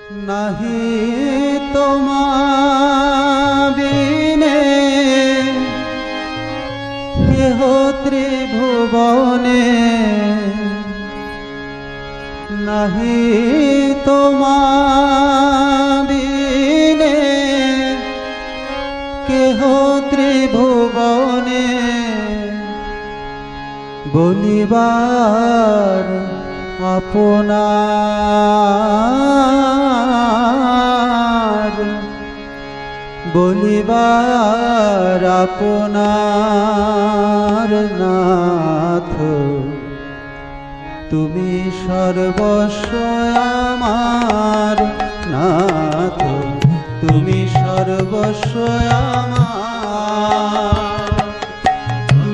নাহি তোমা বিনে কেহ ত্রিভুবনে, নাহি তোমা বিনে কেহ ত্রিভুবনে, বলিবার আপনার, বলিবার আপনার নাথ, তুমি সর্বস্ব আমার নাথ, তুমি সর্বস্ব আমার।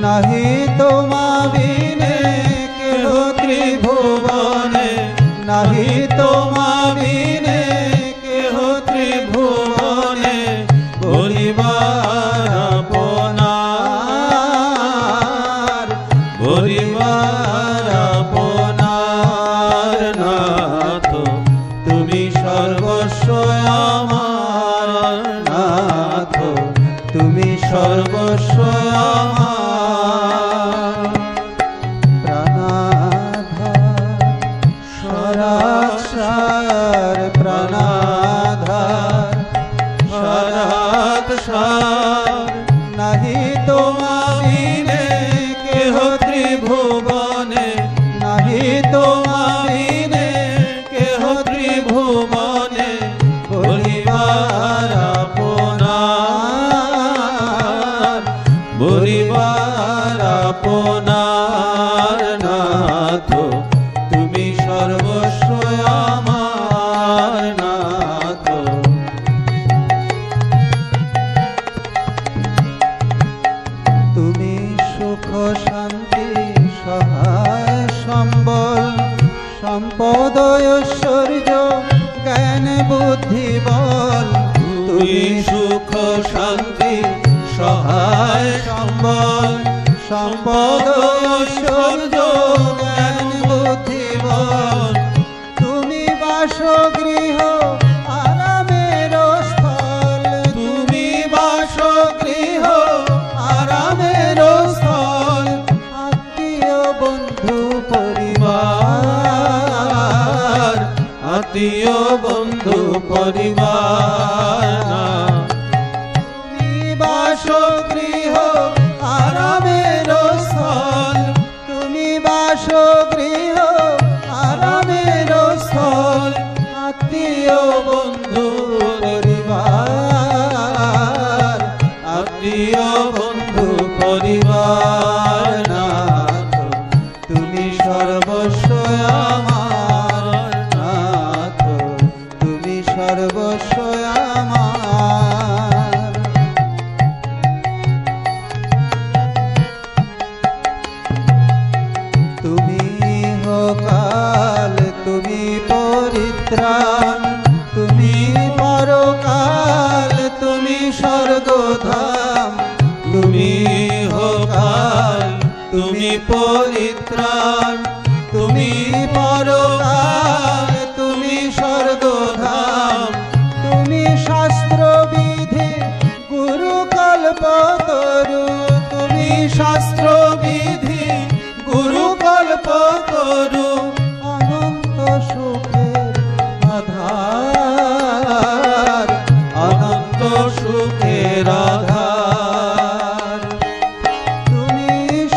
নাহি তোমা বিনে কেহ ত্রিভুবনে, নাহি তোমা বিনে কেহ ত্রিভুবনে, বলিবার আপনার, বলিবার আপনার নাথ, তুমি সর্বস্ব আমার নাথ, তুমি সর্বস্ব আমার। প্রাণাধার প্রাণাধার সারাৎসার, নাহি তোমা বিনে কেহ ত্রিভুবনে, নাহি তোমা বিনে কেহ ত্রিভুবনে, বলিবার আপনার, বলিবার আপনার নাথ, তুমি সর্বস্ব আমার নাথ। তুমি সুখ শান্তি সহায় সম্বল, সম্পদ ঐশ্বর্য জ্ঞান বুদ্ধি বল, তুমি সুখ শান্তি সহায় সম্বল, সম্পদ ঐশ্বর্য জ্ঞান বুদ্ধি বল, তুমি বাসগৃহ আরামের স্থল, তুমি বাসগৃহ আরামের স্থল, আত্মীয় বন্ধু পরিবার, আত্মীয় বন্ধু পরিবার, তুমি বাসগৃহ আরামের স্থল, তুমি বাসগৃহ আরামের স্থল, আত্মীয় বন্ধু পরিবার, আত্মীয় বন্ধু পরিবার নাথ, তুমি সর্বস্ব আমার নাথ, তুমি সর্বস্ব আমার। তুমি হোকাল তুমি পরিত্রাণ, তুমি পরকাল তুমি স্বর্গধাম, তুমি হোকাল তুমি পরিত্রাণ, তুমি পরকাল তুমি স্বর্গধাম, তুমি শাস্ত্রবিধি গুরু কল্পতরু, তুমি শাস্ত্রবিধি গুরু কল্পতরু, অনন্ত সুখের আধার, অনন্ত সুখের আধার, তুমি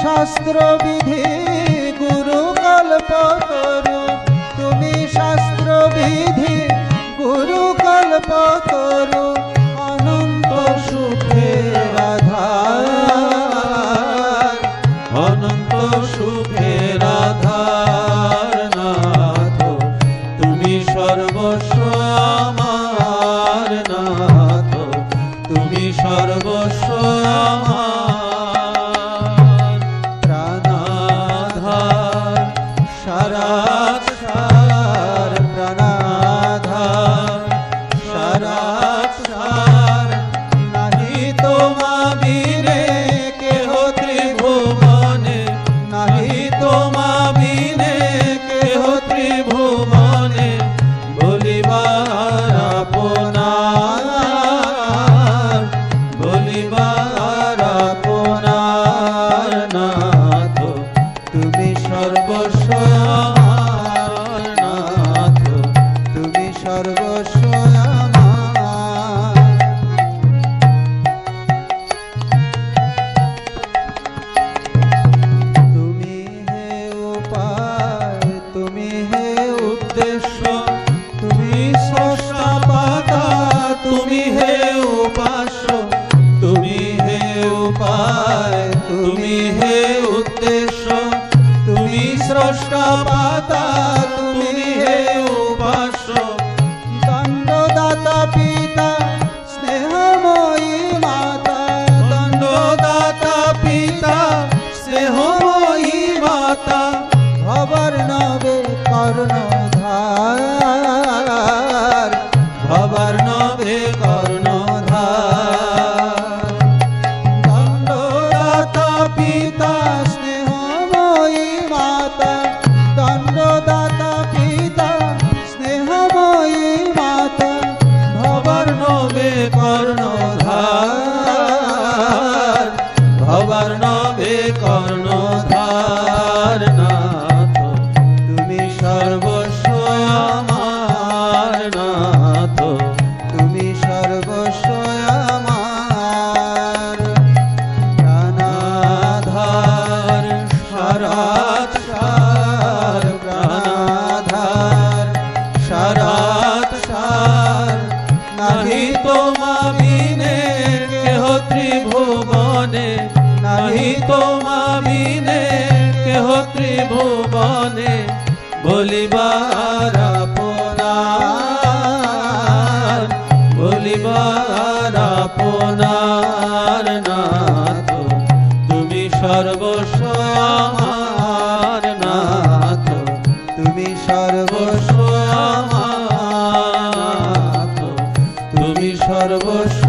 শাস্ত্রবিধি গুরু কল্পতরু, তুমি শাস্ত্রবিধি গুরু কল্পতরু, অনন্ত সুখের আধার, অনন্ত সুখের আধার নাথ, তুমি সর্বস্ব আমার নাথ, তুমি সর্বস্ব আমার। প্রাণাধার সারাৎসার, প্রাণাধার সারাৎসার, নাহি তোমা বিনে কেহ ত্রিভুবনে, নাহি তোমা বিনে কেহ ত্রিভুবনে, বলিবার উদ্দেশ্য, তুমি স্রষ্টা পাতা, তুমি হে উপাস্য, তুমি হে উপায়, তুমি হে উদ্দেশ্য, তুমি স্রষ্টা পাতা, তুমি হে উপাস্য। দণ্ডদাতা পিতা স্নেহময়ী মাতা, দণ্ডদাতা পিতা স্নেহময়ী মাতা, ভবর্ণবে কর্ণধার, ভবর্ণবে কর্ণধার। দণ্ডদাতা পিতা স্নেহময়ী মাতা, দণ্ডদাতা পিতা স্নেহময়ী মাতা, ভবর্ণবে কর্ণধার, ভবর্ণবে কর্ণধার। নাথ তুমি সর্বস্ব আমার, নাথ তুমি সর্বস্ব আমার। প্রাণাধার সারাত সার, প্রাণাধার সারাত সার। নাহি তোমা বিনে কেহ ত্রিভুবনে, নাহি তোমা বিনে কেহ ত্রিভুবনে। বলিবার আপনার, বলিবার আপনার। নাথ তুমি সর্বস্ব আমার, নাথ তুমি সর্বস্ব সর্বস্ব আমার, নাথ তুমি সর্বস্ব